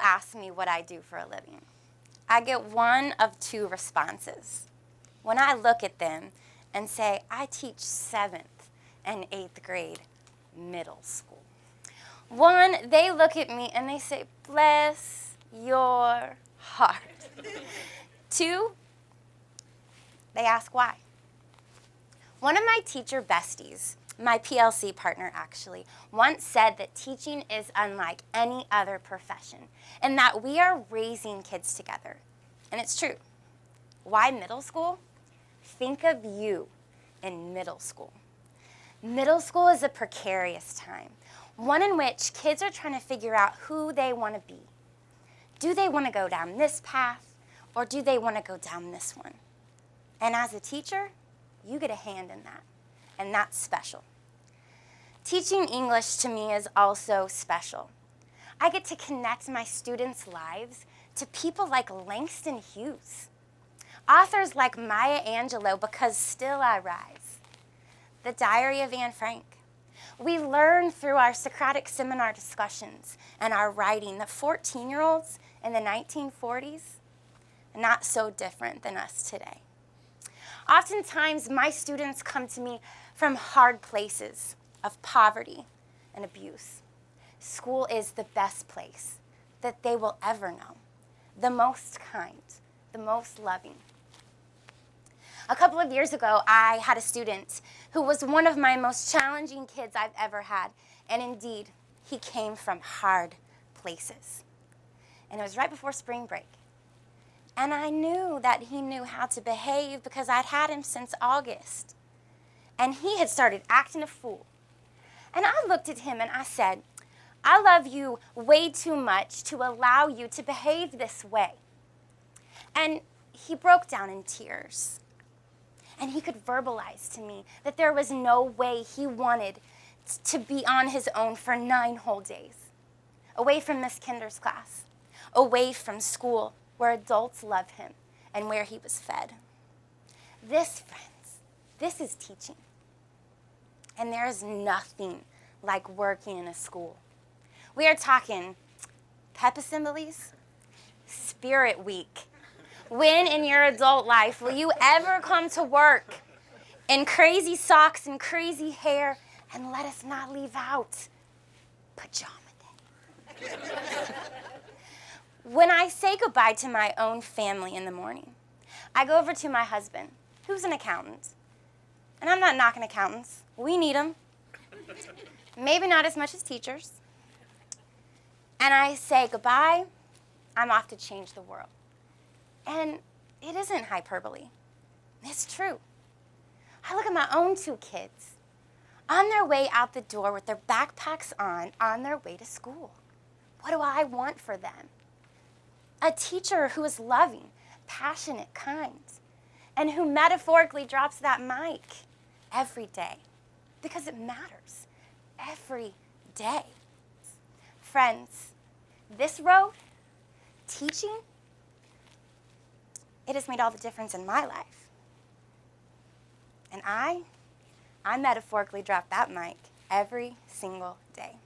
ask me what I do for a living, I get one of two responses. When I look at them and say, I teach 7th and 8th grade middle school. One, they look at me and they say, bless your heart. Two, they ask why. One of my teacher besties, my PLC partner actually, once said that teaching is unlike any other profession and that we are raising kids together. And it's true. Why middle school? Think of you in middle school. Middle school is a precarious time, one in which kids are trying to figure out who they want to be. Do they want to go down this path or do they want to go down this one? And as a teacher, you get a hand in that, and that's special. Teaching English to me is also special. I get to connect my students' lives to people like Langston Hughes, authors like Maya Angelou, Because Still I Rise, The Diary of Anne Frank. We learn through our Socratic seminar discussions and our writing that 14-year-olds in the 1940s are not so different than us today. Oftentimes, my students come to me from hard places of poverty and abuse. School is the best place that they will ever know, the most kind, the most loving. A couple of years ago, I had a student who was one of my most challenging kids I've ever had, and indeed, he came from hard places. And it was right before spring break. And I knew that he knew how to behave because I'd had him since August. And he had started acting a fool. And I looked at him and I said, I love you way too much to allow you to behave this way. And he broke down in tears. And he could verbalize to me that there was no way he wanted to be on his own for 9 whole days, away from Miss Kinder's class, away from school, where adults love him and where he was fed. This, friends, this is teaching. And there is nothing like working in a school. We are talking pep assemblies, spirit week. When in your adult life will you ever come to work in crazy socks and crazy hair, and let us not leave out pajama day? When I say goodbye to my own family in the morning, I go over to my husband, who's an accountant. And I'm not knocking accountants. We need them. Maybe not as much as teachers. And I say goodbye. I'm off to change the world. And it isn't hyperbole. It's true. I look at my own 2 kids on their way out the door with their backpacks on their way to school. What do I want for them? A teacher who is loving, passionate, kind, and who metaphorically drops that mic every day, because it matters every day. Friends, this road, teaching, it has made all the difference in my life. And I metaphorically drop that mic every single day.